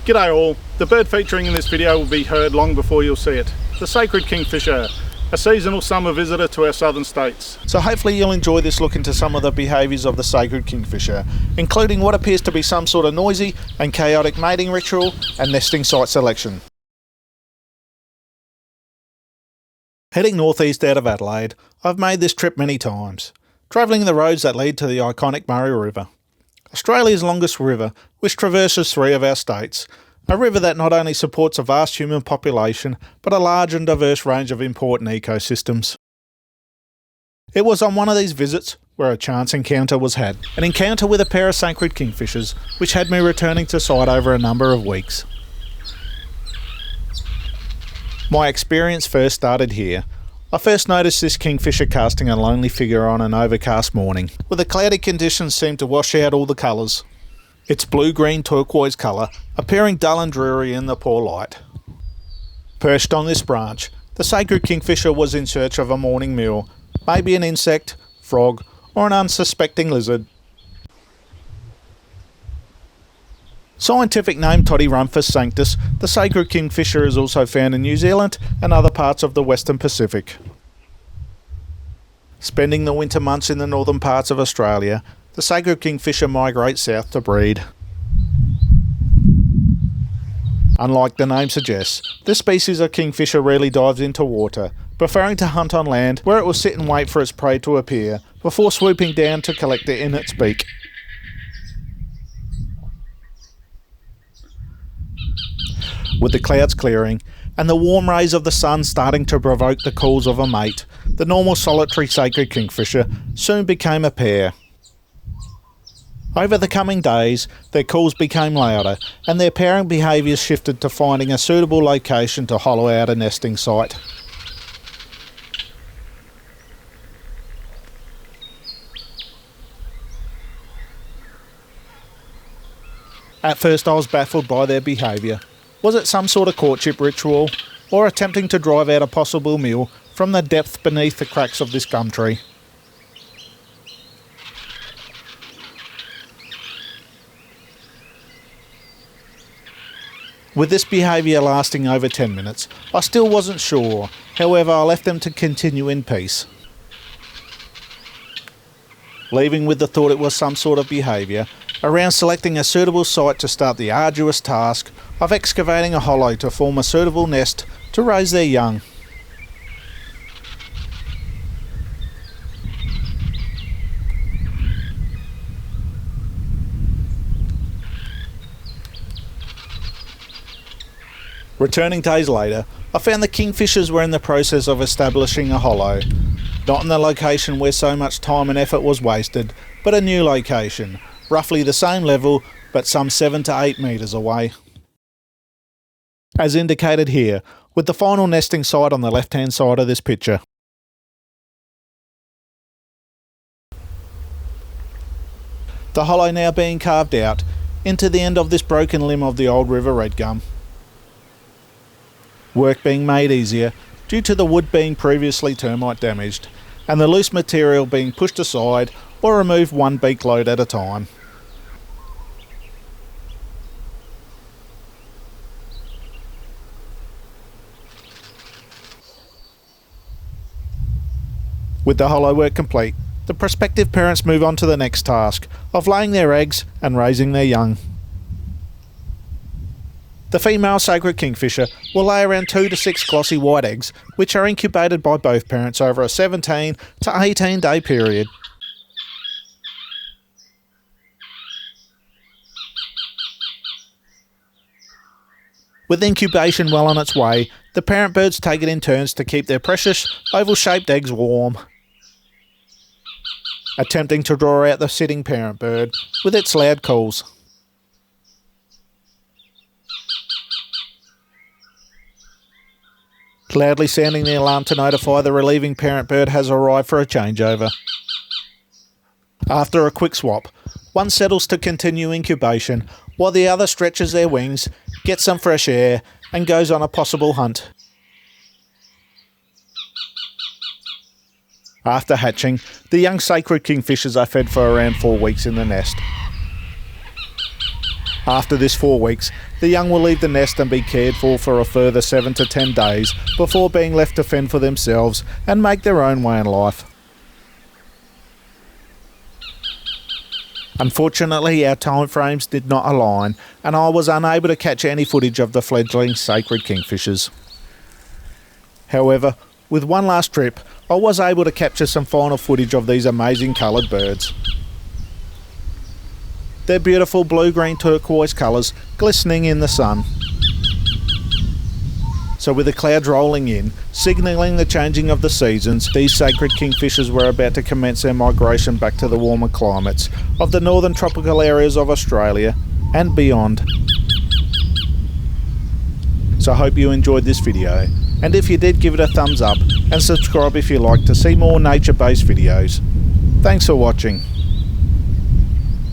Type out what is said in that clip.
G'day all, the bird featuring in this video will be heard long before you'll see it. The Sacred Kingfisher, a seasonal summer visitor to our southern states. So hopefully you'll enjoy this look into some of the behaviours of the Sacred Kingfisher, including what appears to be some sort of noisy and chaotic mating ritual and nesting site selection. Heading northeast out of Adelaide, I've made this trip many times, travelling the roads that lead to the iconic Murray River, Australia's longest river, which traverses 3 of our states, a river that not only supports a vast human population, but a large and diverse range of important ecosystems. It was on one of these visits where a chance encounter was had, an encounter with a pair of Sacred Kingfishers, which had me returning to site over a number of weeks. My experience first started here. I first noticed this kingfisher casting a lonely figure on an overcast morning, where the cloudy conditions seemed to wash out all the colours. Its blue-green turquoise colour appearing dull and dreary in the poor light. Perched on this branch, the Sacred Kingfisher was in search of a morning meal, maybe an insect, frog, or an unsuspecting lizard. Scientific name Todyrumphus sanctus, the Sacred Kingfisher is also found in New Zealand and other parts of the Western Pacific. Spending the winter months in the northern parts of Australia, the Sacred Kingfisher migrates south to breed. Unlike the name suggests, this species of kingfisher rarely dives into water, preferring to hunt on land where it will sit and wait for its prey to appear, before swooping down to collect it in its beak. With the clouds clearing, and the warm rays of the sun starting to provoke the calls of a mate, the normal solitary Sacred Kingfisher soon became a pair. Over the coming days, their calls became louder, and their pairing behaviours shifted to finding a suitable location to hollow out a nesting site. At first I was baffled by their behaviour. Was it some sort of courtship ritual, or attempting to drive out a possible meal from the depth beneath the cracks of this gum tree? With this behaviour lasting over 10 minutes, I still wasn't sure, however I left them to continue in peace. Leaving with the thought it was some sort of behaviour, around selecting a suitable site to start the arduous task of excavating a hollow to form a suitable nest to raise their young. Returning days later, I found the kingfishers were in the process of establishing a hollow. Not in the location where so much time and effort was wasted, but a new location, roughly the same level, but some 7 to 8 metres away. As indicated here, with the final nesting site on the left-hand side of this picture. The hollow now being carved out into the end of this broken limb of the old river red gum. Work being made easier due to the wood being previously termite damaged, and the loose material being pushed aside or removed one beak load at a time. With the hollow work complete, the prospective parents move on to the next task of laying their eggs and raising their young. The female Sacred Kingfisher will lay around 2 to 6 glossy white eggs, which are incubated by both parents over a 17 to 18 day period. With incubation well on its way, the parent birds take it in turns to keep their precious oval-shaped eggs warm, attempting to draw out the sitting parent bird with its loud calls. Loudly sounding the alarm to notify the relieving parent bird has arrived for a changeover. After a quick swap, one settles to continue incubation, while the other stretches their wings, gets some fresh air, and goes on a possible hunt. After hatching, the young Sacred Kingfishers are fed for around 4 weeks in the nest. After this 4 weeks, the young will leave the nest and be cared for a further 7 to 10 days before being left to fend for themselves and make their own way in life. Unfortunately, our timeframes did not align, and I was unable to catch any footage of the fledgling Sacred Kingfishers. However, with one last trip, I was able to capture some final footage of these amazing coloured birds. Their beautiful blue-green turquoise colours glistening in the sun. So with the clouds rolling in, signalling the changing of the seasons, these sacred kingfishers were about to commence their migration back to the warmer climates of the northern tropical areas of Australia and beyond. So I hope you enjoyed this video, and if you did, give it a thumbs up and subscribe if you like to see more nature-based videos. Thanks for watching.